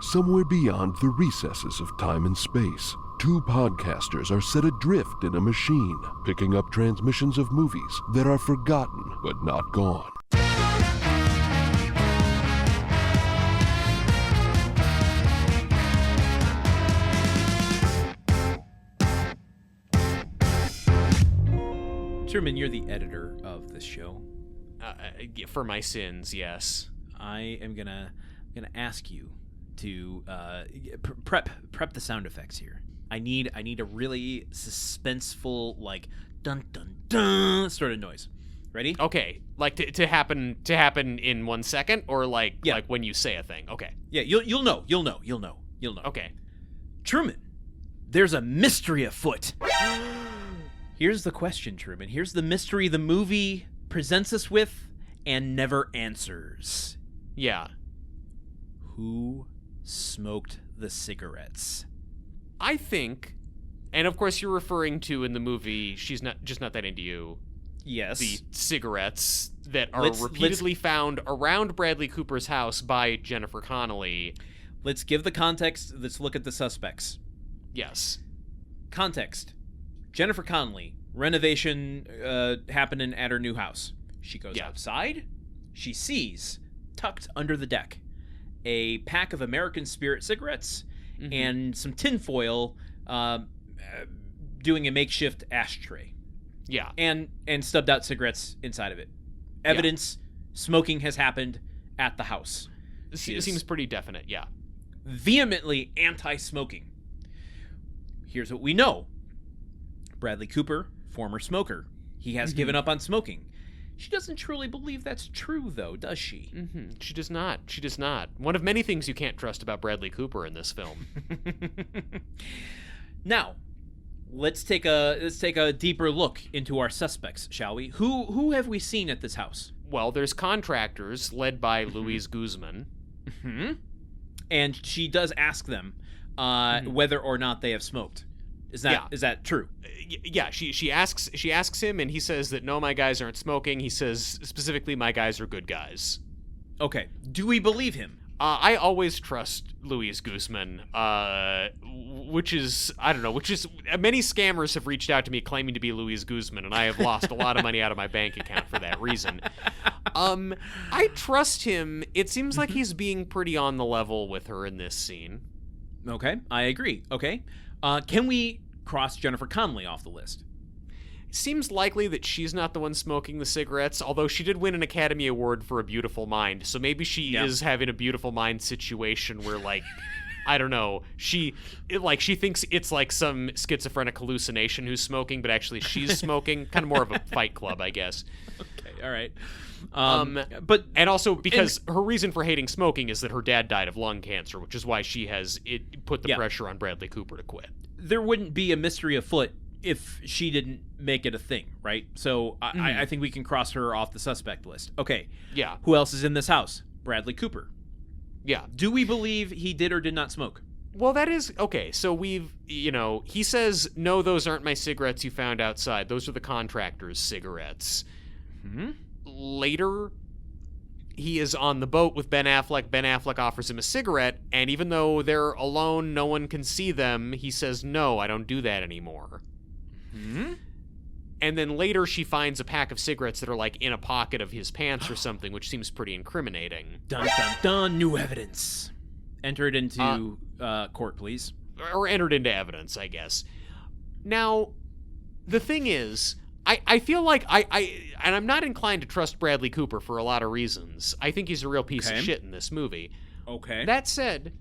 Somewhere beyond the recesses of time and space, two podcasters are set adrift in a machine, picking up transmissions of movies that are forgotten but not gone. Truman, you're the editor of this show. For my sins, yes. I am gonna ask you to prep the sound effects here. I need a really suspenseful, like dun dun dun sort of noise. Ready? Okay, like to happen in 1 second, or like when you say a thing. Okay. Yeah, you'll know. Okay. Truman, there's a mystery afoot. Here's the question, Truman. Here's the mystery the movie presents us with and never answers. Yeah. Who smoked the cigarettes? I think, and of course you're referring to in the movie She's Not That Into You. Yes. The cigarettes that are repeatedly found around Bradley Cooper's house by Jennifer Connelly. Let's give the context. Let's look at the suspects. Yes. Context. Jennifer Connelly, renovation happening at her new house. She goes outside. She sees, tucked under the deck, a pack of American Spirit cigarettes and some tinfoil doing a makeshift ashtray. Yeah. And stubbed out cigarettes inside of it. Evidence smoking has happened at the house. It seems pretty definite, yeah. Vehemently anti-smoking. Here's what we know. Bradley Cooper, former smoker. He has given up on smoking. She doesn't truly believe that's true, though, does she? She does not. She does not. One of many things you can't trust about Bradley Cooper in this film. Now, let's take a deeper look into our suspects, shall we? Who have we seen at this house? Well, there's contractors led by Louise Guzman. And she does ask them whether or not they have smoked. Is that true? Yeah, she asks him, and he says that no, my guys aren't smoking. He says specifically, my guys are good guys. Okay. Do we believe him? I always trust Louise Guzman, which is many scammers have reached out to me claiming to be Louise Guzman, and I have lost a lot of money out of my bank account for that reason. I trust him. It seems like he's being pretty on the level with her in this scene. Okay, I agree. Okay. Can we cross Jennifer Connelly off the list? It seems likely that she's not the one smoking the cigarettes, although she did win an Academy Award for A Beautiful Mind, so maybe she is having a Beautiful Mind situation where, like, I don't know, she thinks it's like some schizophrenic hallucination who's smoking, but actually she's smoking. Kind of more of a Fight Club, I guess. Okay, all right. And also because her reason for hating smoking is that her dad died of lung cancer, which is why she has put the pressure on Bradley Cooper to quit. There wouldn't be a mystery afoot if she didn't make it a thing, right? So I think we can cross her off the suspect list. Okay. Yeah. Who else is in this house? Bradley Cooper. Yeah. Do we believe he did or did not smoke? Well, that is okay. So he says, no, those aren't my cigarettes you found outside. Those are the contractor's cigarettes. Later, he is on the boat with Ben Affleck. Ben Affleck offers him a cigarette, and even though they're alone, no one can see them, he says, no, I don't do that anymore. And then later she finds a pack of cigarettes that are like in a pocket of his pants or something, which seems pretty incriminating. Dun, dun, dun, new evidence. Enter it into court, please. Or entered into evidence, I guess. Now, the thing is, I feel like and I'm not inclined to trust Bradley Cooper for a lot of reasons. I think he's a real piece of shit in this movie. Okay. That said,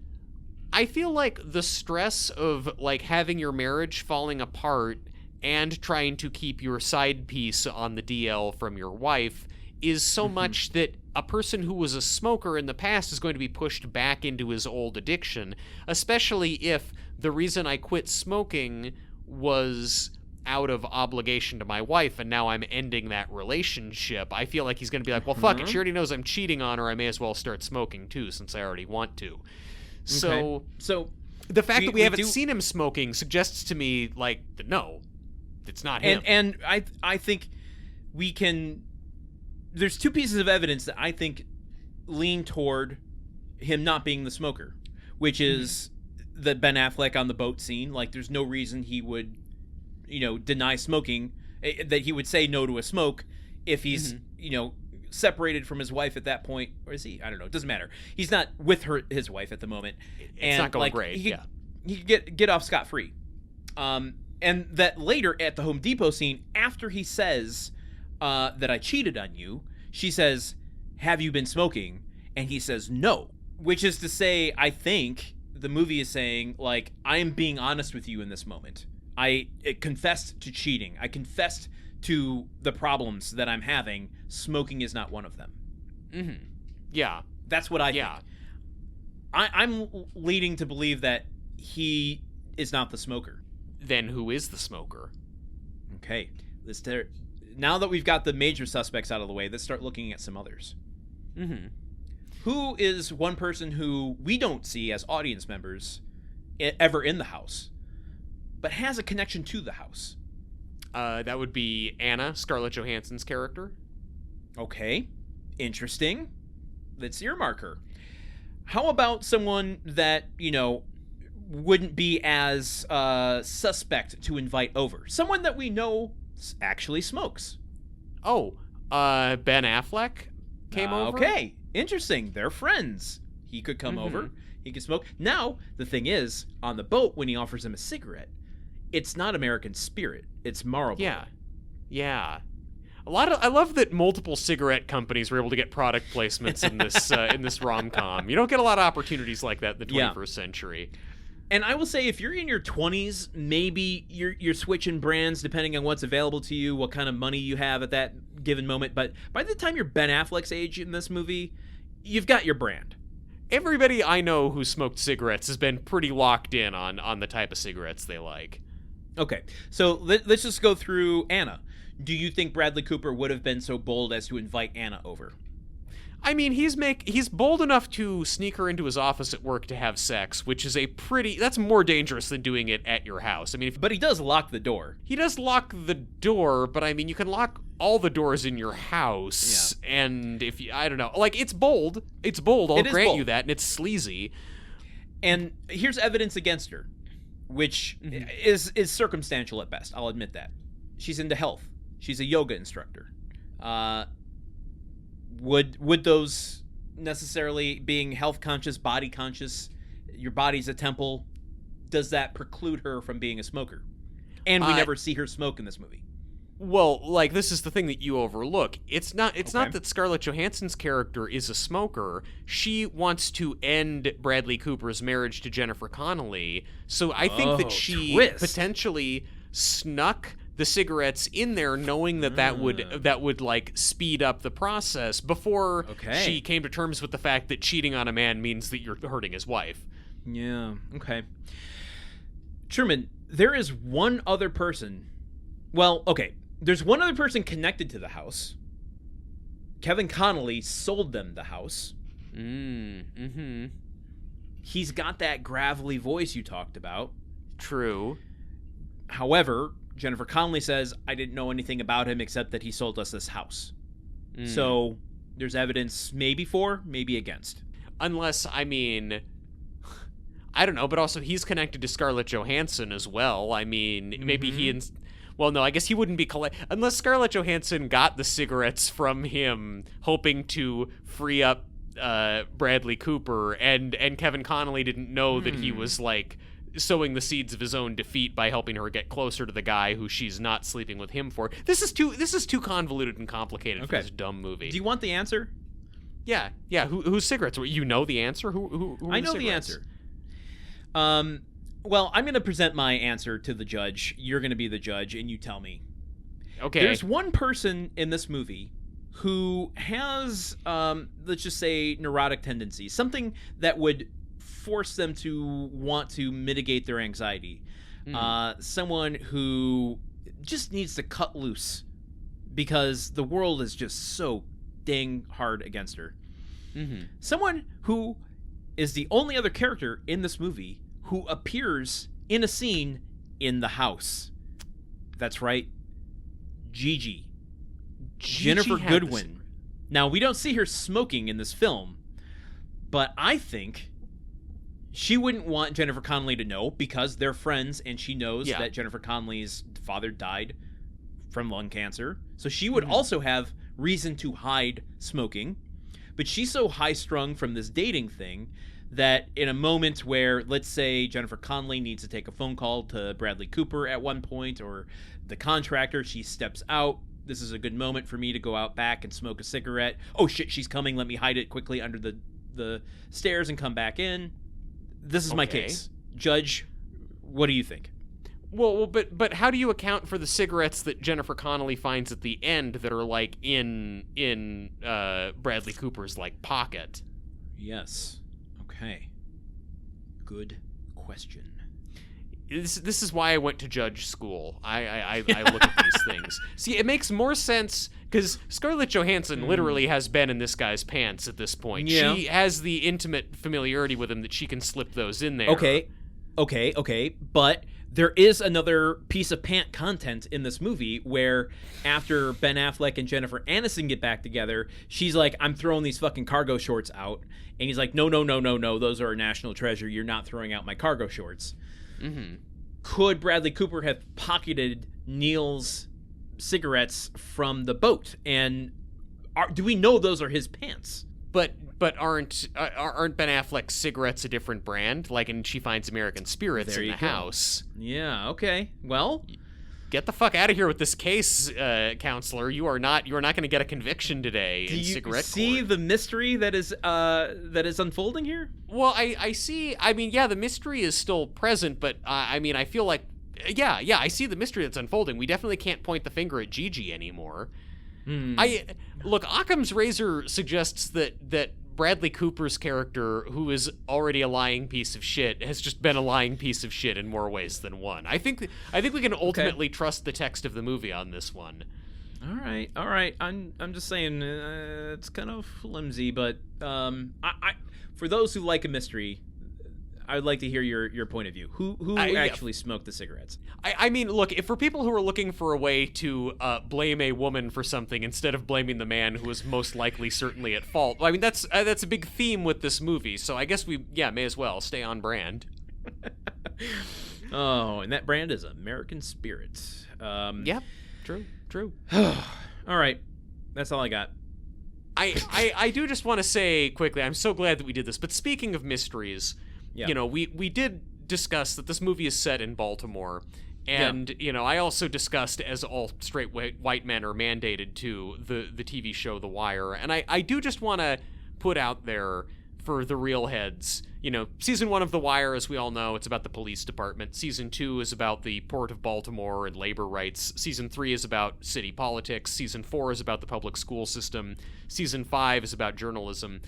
I feel like the stress of like having your marriage falling apart and trying to keep your side piece on the DL from your wife is so much that a person who was a smoker in the past is going to be pushed back into his old addiction, especially if the reason I quit smoking was out of obligation to my wife, and now I'm ending that relationship. I feel like he's going to be like, well, fuck it. She already knows I'm cheating on her. I may as well start smoking, too, since I already want to. So the fact that we haven't seen him smoking suggests to me, like, no, it's not him. And I think we can... There's two pieces of evidence that I think lean toward him not being the smoker. which is the Ben Affleck on the boat scene. Like, there's no reason he would, deny smoking, that he would say no to a smoke if he's, separated from his wife at that point. Or is he? I don't know. It doesn't matter. He's not with his wife at the moment. It's not going great, He could get off scot-free. And that later at the Home Depot scene, after he says that I cheated on you, she says, have you been smoking? And he says, no. Which is to say, I think the movie is saying, like, I am being honest with you in this moment. I confessed to cheating. I confessed to the problems that I'm having. Smoking is not one of them. Mm-hmm. Yeah. That's what I think. I'm leading to believe that he is not the smoker. Then who is the smoker? Okay. Now that we've got the major suspects out of the way, let's start looking at some others. Mm-hmm. Who is one person who we don't see as audience members ever in the house, but has a connection to the house? That would be Anna, Scarlett Johansson's character. Okay. Interesting. Let's earmark her. How about someone that, wouldn't be as suspect to invite over? Someone that we know actually smokes. Oh, Ben Affleck came over? Okay. Interesting. They're friends. He could come over. He could smoke. Now, the thing is, on the boat, when he offers him a cigarette, it's not American Spirit. It's Marlboro. Yeah. I love that multiple cigarette companies were able to get product placements in this rom-com. You don't get a lot of opportunities like that in the 21st century. And I will say, if you're in your 20s, maybe you're switching brands depending on what's available to you, what kind of money you have at that given moment. But by the time you're Ben Affleck's age in this movie, you've got your brand. Everybody I know who smoked cigarettes has been pretty locked in on the type of cigarettes they like. Okay, so let's just go through Anna. Do you think Bradley Cooper would have been so bold as to invite Anna over? I mean, he's bold enough to sneak her into his office at work to have sex, which is that's more dangerous than doing it at your house. I mean, but he does lock the door. He does lock the door, but I mean, you can lock all the doors in your house, and I don't know, like, it's bold. I'll grant you that, and it's sleazy. And here's evidence against her, which is circumstantial at best. I'll admit that. She's into health. She's a yoga instructor. Would those necessarily, being health conscious, body conscious, your body's a temple, does that preclude her from being a smoker? And we never see her smoke in this movie. Well, like, this is the thing that you overlook. It's not that Scarlett Johansson's character is a smoker. She wants to end Bradley Cooper's marriage to Jennifer Connelly. So I think that she potentially snuck the cigarettes in there, knowing that would like speed up the process before she came to terms with the fact that cheating on a man means that you're hurting his wife. Yeah. Okay. Truman, there is one other person. Well, okay. There's one other person connected to the house. Kevin Connolly sold them the house. He's got that gravelly voice you talked about. True. However, Jennifer Connelly says, I didn't know anything about him except that he sold us this house. So there's evidence maybe for, maybe against. Unless, I mean, I don't know, but also he's connected to Scarlett Johansson as well. I mean, maybe he and... Well, no, I guess he wouldn't be... Unless Scarlett Johansson got the cigarettes from him, hoping to free up Bradley Cooper, and Kevin Connolly didn't know that he was, like, sowing the seeds of his own defeat by helping her get closer to the guy who she's not sleeping with him for. This is too convoluted and complicated for this dumb movie. Do you want the answer? Yeah. Whose cigarettes? You know the answer? Who I know the answer. Well, I'm going to present my answer to the judge. You're going to be the judge, and you tell me. Okay. There's one person in this movie who has, let's just say, neurotic tendencies. Something that would force them to want to mitigate their anxiety. Someone who just needs to cut loose because the world is just so dang hard against her. Someone who is the only other character in this movie who appears in a scene in the house. That's right. Gigi. Jennifer Goodwin. Now, we don't see her smoking in this film, but I think she wouldn't want Jennifer Connelly to know because they're friends, and she knows Yeah. that Jennifer Connelly's father died from lung cancer. So she would also have reason to hide smoking. But she's so high-strung from this dating thing that in a moment where, let's say, Jennifer Connelly needs to take a phone call to Bradley Cooper at one point, or the contractor, she steps out. This is a good moment for me to go out back and smoke a cigarette. Oh, shit, she's coming. Let me hide it quickly under the stairs and come back in. This is my case. Judge, what do you think? Well, but how do you account for the cigarettes that Jennifer Connelly finds at the end that are like in Bradley Cooper's like pocket? Yes. Okay. Good question. This is why I went to judge school. I look at these things. See, it makes more sense because Scarlett Johansson literally has been in this guy's pants at this point. Yeah. She has the intimate familiarity with him that she can slip those in there. Okay. But there is another piece of pant content in this movie where after Ben Affleck and Jennifer Aniston get back together, she's like, I'm throwing these fucking cargo shorts out. And he's like, no, those are a national treasure. You're not throwing out my cargo shorts. Mm-hmm. Could Bradley Cooper have pocketed Neil's cigarettes from the boat? And do we know those are his pants? But aren't Ben Affleck's cigarettes a different brand? Like, and she finds American Spirits in the house. Yeah. Okay. Well, get the fuck out of here with this case, counselor. You are not going to get a conviction today in cigarette court. Do you see the mystery that is unfolding here? Well, I see. I mean, yeah, the mystery is still present, but I mean, I feel like, yeah, I see the mystery that's unfolding. We definitely can't point the finger at Gigi anymore. Look, Occam's razor suggests that Bradley Cooper's character, who is already a lying piece of shit, has just been a lying piece of shit in more ways than one. I think we can ultimately trust the text of the movie on this one. All right. I'm just saying it's kind of flimsy, but I for those who like a mystery, I would like to hear your point of view. Who actually smoked the cigarettes? I mean, look, if for people who are looking for a way to blame a woman for something instead of blaming the man who is most likely certainly at fault, I mean, that's a big theme with this movie. So I guess we may as well stay on brand. Oh, and that brand is American Spirit. Yep, true. All right, that's all I got. I do just want to say quickly, I'm so glad that we did this. But speaking of mysteries. Yeah. You know, we did discuss that this movie is set in Baltimore, and you know, I also discussed, as all straight white men are mandated to, the TV show The Wire, and I do just want to put out there for the real heads, you know, season 1 of The Wire, as we all know, it's about the police department. Season 2 is about the Port of Baltimore and labor rights. Season 3 is about city politics. Season 4 is about the public school system. Season 5 is about journalism.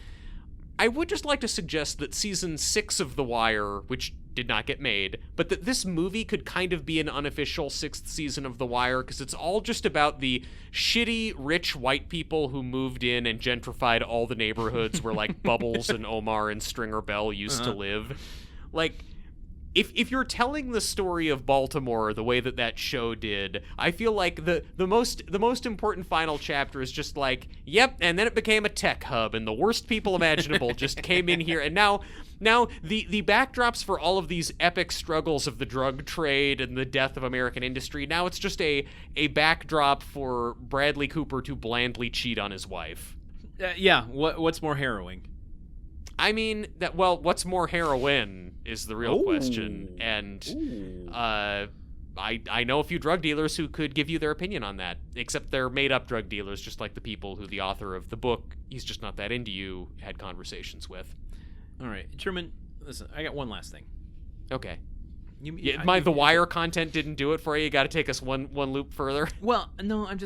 I would just like to suggest that season 6 of The Wire, which did not get made, but that this movie could kind of be an unofficial 6th season of The Wire, because it's all just about the shitty, rich white people who moved in and gentrified all the neighborhoods where, like, Bubbles and Omar and Stringer Bell used to live. Like, if you're telling the story of Baltimore the way that show did, I feel like the most important final chapter is just like, yep, and then it became a tech hub, and the worst people imaginable just came in here, and now the backdrops for all of these epic struggles of the drug trade and the death of American industry, now it's just a backdrop for Bradley Cooper to blandly cheat on his wife. Yeah, what's more harrowing? I mean, what's more heroin is the real question. And I know a few drug dealers who could give you their opinion on that, except they're made-up drug dealers, just like the people who the author of the book, He's Just Not That Into You, had conversations with. All right. Truman, listen, I got one last thing. Okay. The Wire content didn't do it for you? You got to take us one loop further? Well, no, I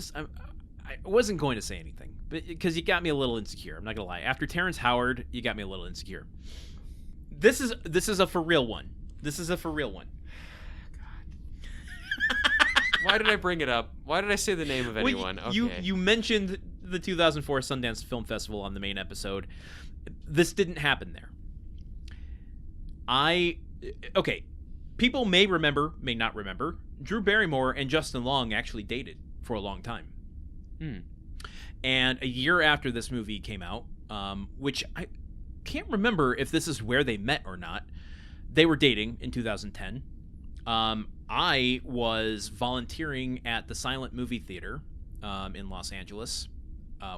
wasn't going to say anything. Because you got me a little insecure. I'm not gonna lie. After Terrence Howard, you got me a little insecure. This is a for real one. God. Why did I bring it up? Why did I say the name of anyone? You mentioned the 2004 Sundance Film Festival on the main episode. This didn't happen there. People may remember, may not remember. Drew Barrymore and Justin Long actually dated for a long time. And a year after this movie came out, which I can't remember if this is where they met or not, they were dating in 2010. I was volunteering at the Silent Movie Theater in Los Angeles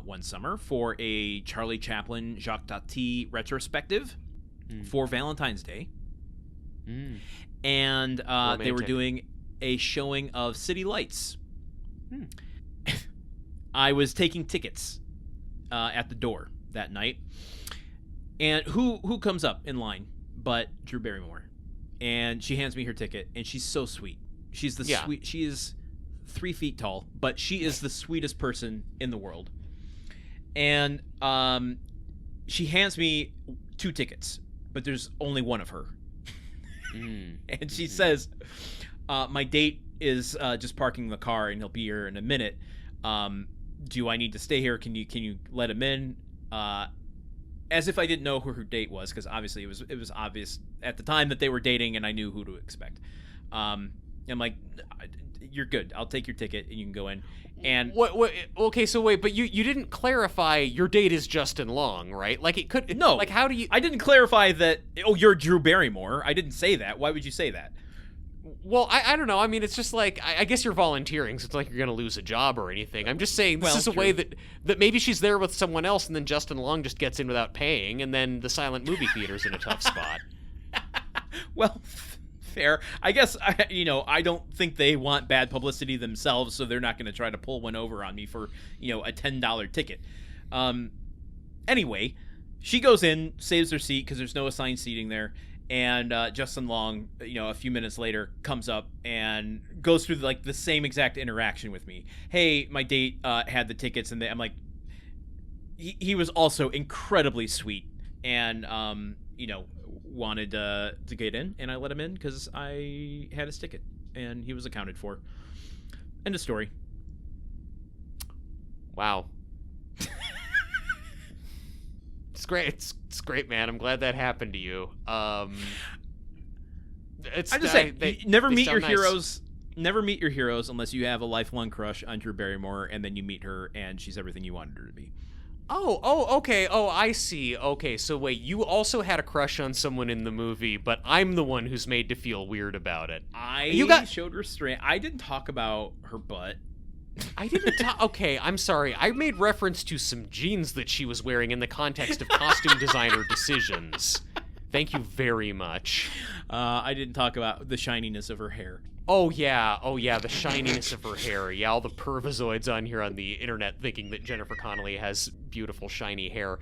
one summer for a Charlie Chaplin, Jacques Tati retrospective for Valentine's Day. And they were doing a showing of City Lights. I was taking tickets at the door that night. And who comes up in line but Drew Barrymore? And she hands me her ticket, and she's so sweet. She's sweet. She is 3 feet tall, but she is the sweetest person in the world. And she hands me 2 tickets, but there's only one of her. And she says, my date is just parking the car, and he'll be here in a minute. Do I need to stay here? Can you let him in? As if I didn't know who her date was, because obviously it was obvious at the time that they were dating, and I knew who to expect. I'm like, you're good. I'll take your ticket, and you can go in. And what? Okay, so wait, but you didn't clarify your date is Justin Long, right? Like it could. No. Like how do you? I didn't clarify that. Oh, you're Drew Barrymore. I didn't say that. Why would you say that? Well, I don't know. I mean, it's just like, I guess you're volunteering, so it's like you're going to lose a job or anything. I'm just saying this is a way that maybe she's there with someone else, and then Justin Long just gets in without paying, and then the Silent Movie Theater's in a tough spot. Well, fair. I guess, I don't think they want bad publicity themselves, so they're not going to try to pull one over on me for, a $10 ticket. Anyway, she goes in, saves her seat because there's no assigned seating there. And Justin Long, a few minutes later, comes up and goes through the same exact interaction with me. Hey, my date had the tickets, and I'm like, he was also incredibly sweet, and wanted to get in, and I let him in because I had his ticket, and he was accounted for. End of story. Wow. It's great. It's great, man. I'm glad that happened to you. I'm just saying, never meet your heroes. Never meet your heroes unless you have a lifelong crush on Drew Barrymore, and then you meet her, and she's everything you wanted her to be. Oh, okay. Oh, I see. Okay, so wait, you also had a crush on someone in the movie, but I'm the one who's made to feel weird about it. Showed restraint. I didn't talk about her butt. I didn't talk. Okay, I'm sorry. I made reference to some jeans that she was wearing in the context of costume designer decisions. Thank you very much. I didn't talk about the shininess of her hair. Oh yeah, the shininess of her hair. Yeah, all the pervisoids on here on the internet thinking that Jennifer Connelly has beautiful shiny hair.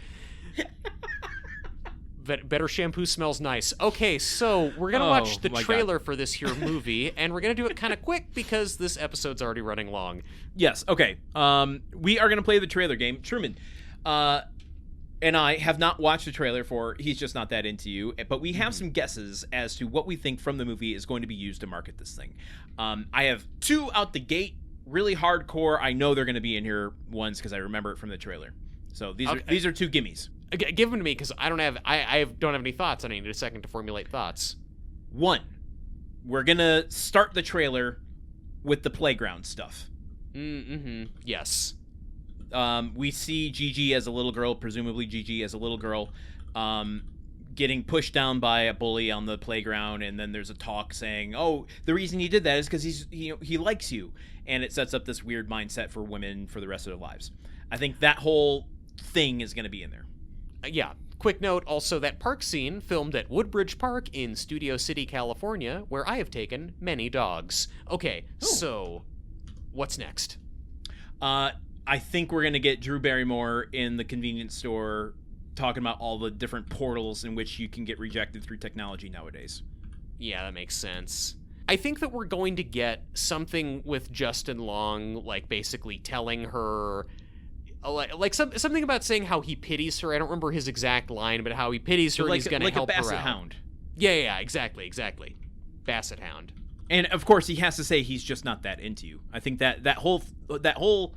Better shampoo smells nice. Okay, so we're going to watch the trailer for this here movie, and we're going to do it kind of quick because this episode's already running long. Yes, okay. We are going to play the trailer game. Truman and I have not watched the trailer for He's Just Not That Into You, but we have some guesses as to what we think from the movie is going to be used to market this thing. I have 2 out the gate, really hardcore. I know they're going to be in here ones because I remember it from the trailer. So these are 2 gimmies. Give them to me because I don't have any thoughts. I need a second to formulate thoughts. 1, we're gonna start the trailer with the playground stuff. Yes. We see Gigi as a little girl, presumably Gigi as a little girl, getting pushed down by a bully on the playground, and then there's a talk saying, "Oh, the reason he did that is because he likes you," and it sets up this weird mindset for women for the rest of their lives. I think that whole thing is going to be in there. Yeah. Quick note also, that park scene filmed at Woodbridge Park in Studio City, California, where I have taken many dogs. Okay, So what's next? I think we're going to get Drew Barrymore in the convenience store talking about all the different portals in which you can get rejected through technology nowadays. Yeah, that makes sense. I think that we're going to get something with Justin Long, like basically telling her... something about saying how he pities her. I don't remember his exact line, but how he pities her and he's going to help her out. Like a basset hound. Yeah, exactly. Basset hound. And of course, he has to say he's just not that into you. I think that whole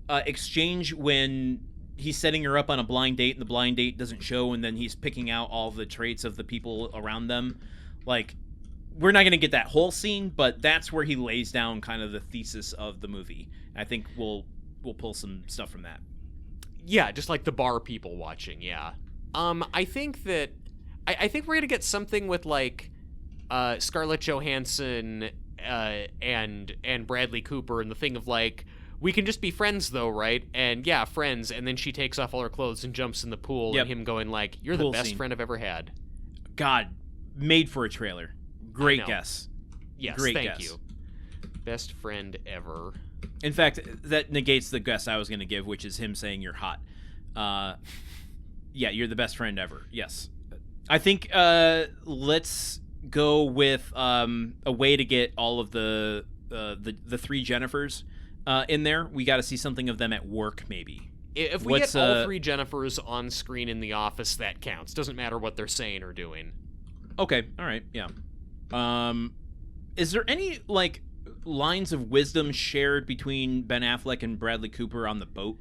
exchange when he's setting her up on a blind date and the blind date doesn't show, and then he's picking out all the traits of the people around them. Like, we're not going to get that whole scene, but that's where he lays down kind of the thesis of the movie. I think we'll pull some stuff from that. Yeah, just like the bar people watching, yeah. I think we're going to get something with, like, Scarlett Johansson and Bradley Cooper, and the thing of like, we can just be friends though, right? And yeah, friends. And then she takes off all her clothes and jumps in the pool, and him going like, "You're the best friend I've ever had." God, made for a trailer. Great guess. Yes, Great thank guess. you. Best friend ever. In fact, that negates the guess I was going to give, which is him saying you're hot. Yeah, you're the best friend ever. Yes. I think let's go with a way to get all of the three Jennifers in there. We got to see something of them at work, maybe. If we get all three Jennifers on screen in the office, that counts. Doesn't matter what they're saying or doing. Okay. All right. Yeah. Is there any like lines of wisdom shared between Ben Affleck and Bradley Cooper on the boat?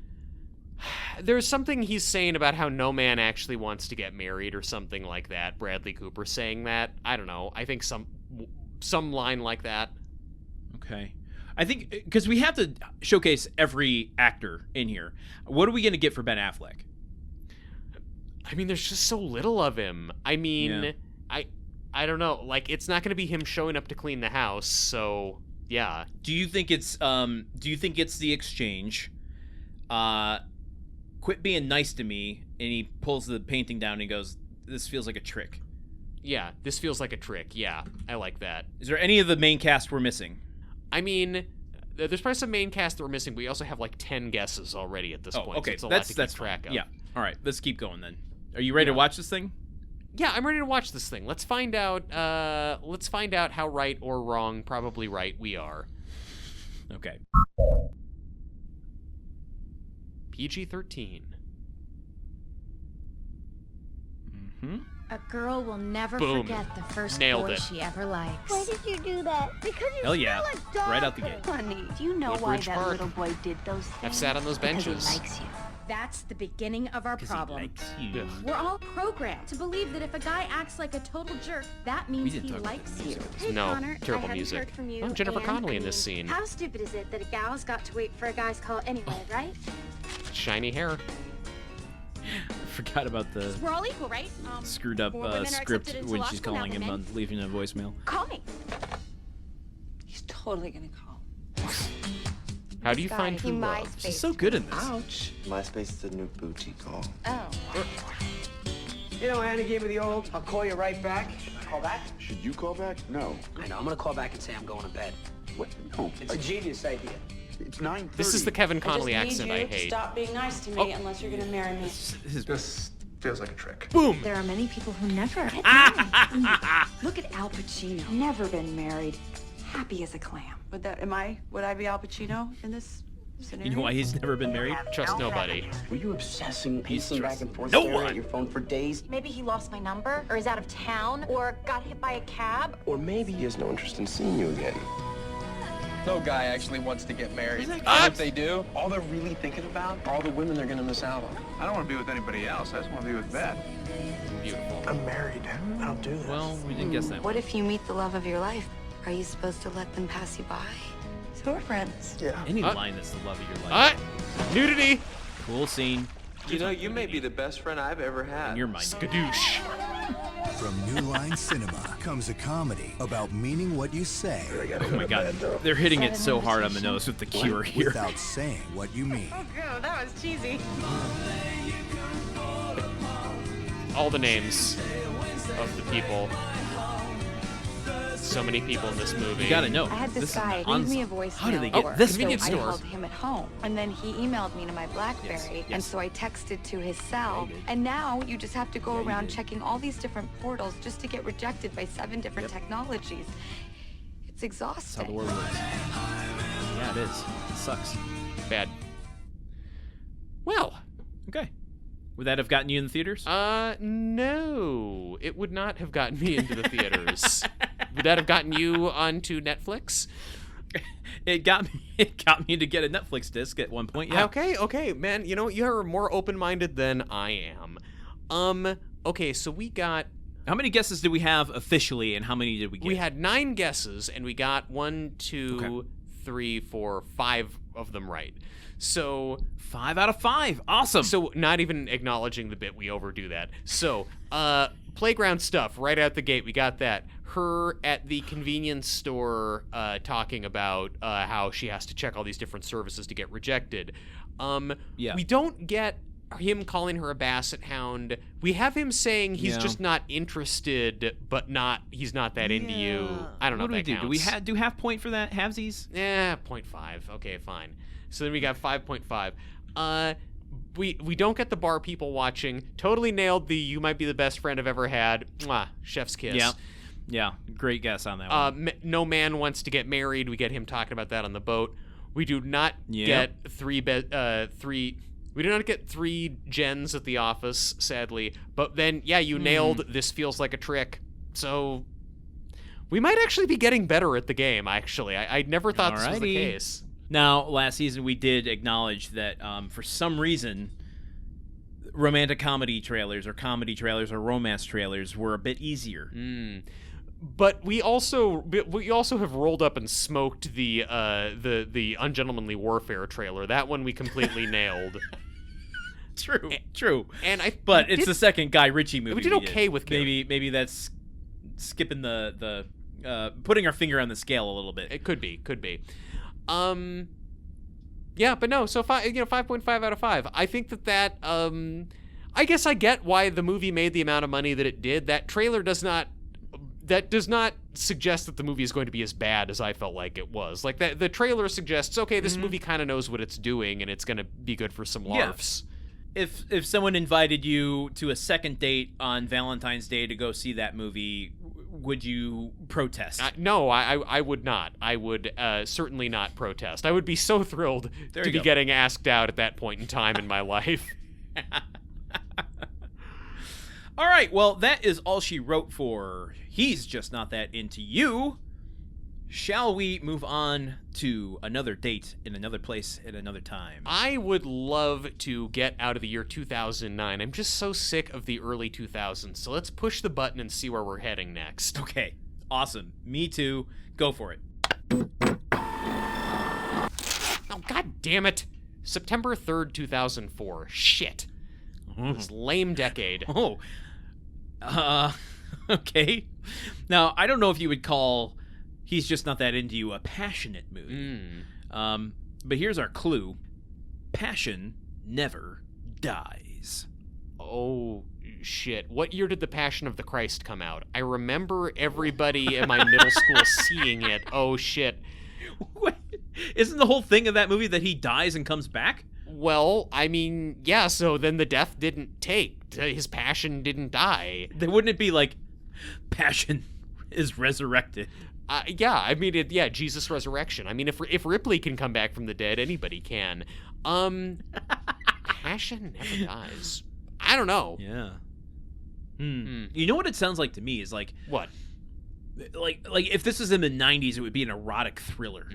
There's something he's saying about how no man actually wants to get married or something like that. Bradley Cooper saying that. I don't know. I think some line like that. Okay. I think because we have to showcase every actor in here. What are we going to get for Ben Affleck? I mean, there's just so little of him. I mean, I don't know. Like, it's not going to be him showing up to clean the house. So yeah. Do you think it's the exchange? Quit being nice to me, and he pulls the painting down and he goes, "This feels like a trick." Yeah, this feels like a trick. Yeah, I like that. Is there any of the main cast we're missing? I mean, there's probably some main cast that we're missing. We also have like 10 guesses already at this point. Okay, so that's track of. Yeah. All right, let's keep going then. Are you ready to watch this thing? Yeah, I'm ready to watch this thing. Let's find out. Let's find out how right or wrong, probably right, we are. Okay. PG-13. Mm-hmm. A girl will never Boom. forget the first Nailed boy it. she ever likes. Why did you do that? Because you Hell smell yeah. like dog Right out the poop. gate. Honey, do you know why Woodbridge that Park. little boy did those things? I've sat on those Because benches. he likes you. That's the beginning of our 'Cause problem. he likes you. Ugh. We're all programmed to believe that if a guy acts like a total jerk, that We means didn't he talk about likes the you. music. Hey, No, Connor, terrible I hadn't music. heard from you, Oh, Jennifer and, Connelly I in this mean, scene. How stupid is it that a gal's got to wait for a guy's call anyway, right? Shiny hair. Forgot about the We're all equal, right? screwed up more women are script accepted into when law she's school now calling than him men. on leaving a voicemail. Call me. He's totally gonna call. How do you find He true love? She's so good in this. Ouch. MySpace is the new booty call. Oh. You know, Anna gave me the old, I'll call you right back. Call back? Should you call back? No. I know, I'm gonna call back and say I'm going to bed. What? No. It's a genius idea. It's 9:30. This is the Kevin Connolly I just accent need you I hate. to stop being nice to me unless you're gonna marry me. This feels like a trick. Boom! There are many people who never. Look at Al Pacino. Never been married. Happy as a clam. Would I be Al Pacino in this scenario? You know why he's never been married? Trust nobody. Were you obsessing, pacing back and forth, no staring one. at your phone for days? Maybe he lost my number, or is out of town, or got hit by a cab. Or maybe he has no interest in seeing you again. No guy actually wants to get married. And if they do, all they're really thinking about are all the women they're gonna miss out on. I don't want to be with anybody else. I just want to be with Beth. Beautiful. I'm married. I don't do this. Well, we didn't guess that. What if you meet the love of your life? Are you supposed to let them pass you by? So we're friends. Yeah. Any line that's the love of your life. Nudity! Cool scene. You know, you may be the best friend I've ever had. In your mind. Skadoosh. From New Line Cinema comes a comedy about meaning what you say Oh my god. They're hitting it so hard on the nose with the cure here. without saying what you mean. Oh, that was cheesy. All the names of the people. So many people in this movie. You gotta know. I had this is guy an leave me a ensemble. voicemail. How do they Oh, get this convenience so store. I called him at home, and then he emailed me to my BlackBerry, Yes, and yes. so I texted to his cell. Yeah, you did. And now you just have to go Yeah, you around did. checking all these different portals just to get rejected by 7 different technologies. It's That's how exhausting. the world works. Yeah, it is. It sucks. Bad. Well, Okay. Would that have gotten you in the theaters? no. It would not have gotten me into the theaters. Would that have gotten you onto Netflix? It got me. It got me to get a Netflix disc at one point. Yeah. Okay, man. You know, you're more open-minded than I am. Okay, so we got... How many guesses did we have officially, and how many did we get? We had 9 guesses, and we got 1, 2, 3, 4, 5 of them right. So 5 out of 5. Awesome. So not even acknowledging the bit, we overdo that. So, playground stuff right out the gate. We got that. Her at the convenience store talking about how she has to check all these different services to get rejected. We don't get him calling her a basset hound. We have him saying he's just not interested, but he's not that into you. I don't know if that counts. Do we do half point for that? Halvesies? 0.5. Okay, fine. So then we got 5.5. We don't get the bar people watching. Totally nailed the "you might be the best friend I've ever had." Mwah, chef's kiss. Yeah. Great guess on that one. No man wants to get married. We get him talking about that on the boat. We do not get three. We do not get 3 gens at the office, sadly. But then, you nailed "this feels like a trick." So we might actually be getting better at the game. Actually, I never thought this was the case. Now, last season we did acknowledge that for some reason, romantic comedy trailers or romance trailers were a bit easier. But we also have rolled up and smoked the Ungentlemanly Warfare trailer. That one we completely nailed. True. And it's the second Guy Ritchie movie. We did okay with maybe that's skipping the putting our finger on the scale a little bit. It could be. But no. So 5.5 out of 5. I think that I guess I get why the movie made the amount of money that it did. That trailer does not suggest that the movie is going to be as bad as I felt like it was. Like the trailer suggests, okay, this movie kind of knows what it's doing and it's going to be good for some larfs. If someone invited you to a second date on Valentine's Day to go see that movie, would you protest? No, I would not. I would certainly not protest. I would be so thrilled to be getting asked out at that point in time in my life. All right, well, that is all she wrote for He's Just Not That Into You. Shall we move on to another date in another place at another time? I would love to get out of the year 2009. I'm just so sick of the early 2000s. So let's push the button and see where we're heading next. Okay, awesome. Me too. Go for it. Oh, God damn it. September 3rd, 2004. Shit. This lame decade. Okay. Now, I don't know if you would call He's Just Not That Into You a passionate movie. But here's our clue. Passion never dies. Oh, shit. What year did The Passion of the Christ come out? I remember everybody in my middle school seeing it. Oh, shit. What? Isn't the whole thing of that movie that he dies and comes back? Well, I mean, yeah, so then the death didn't take. His passion didn't die. Then wouldn't it be like, passion is resurrected? I mean, Jesus Resurrection. I mean, if Ripley can come back from the dead, anybody can. Passion never dies. I don't know. Yeah. You know what it sounds like to me is like... What? Like if this was in the 90s, it would be an erotic thriller.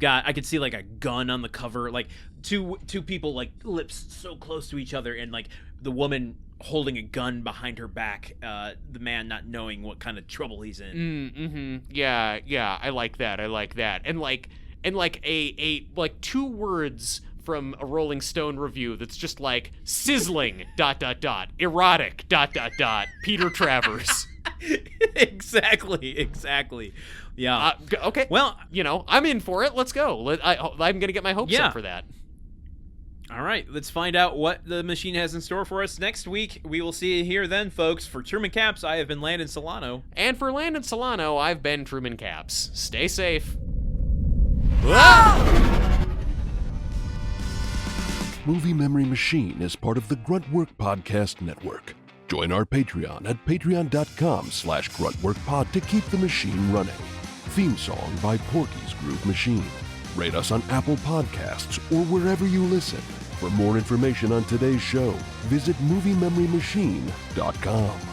I could see like a gun on the cover, like two people like lips so close to each other, and like the woman holding a gun behind her back, the man not knowing what kind of trouble he's in. Yeah, I like that. And like a 2 words from a Rolling Stone review that's just like sizzling ... erotic ... Peter Travers. Exactly. Yeah. Okay. Well, I'm in for it. Let's go. I'm gonna get my hopes up for that. All right, let's find out what the machine has in store for us next week. We will see you here then, folks. For Truman Caps, I have been Landon Solano. And for Landon Solano, I've been Truman Caps. Stay safe. Movie Memory Machine is part of the Gruntwork Podcast Network. Join our Patreon at patreon.com/gruntworkpod to keep the machine running. Theme song by Porky's Groove Machine. Rate us on Apple Podcasts or wherever you listen. For more information on today's show, visit moviememorymachine.com.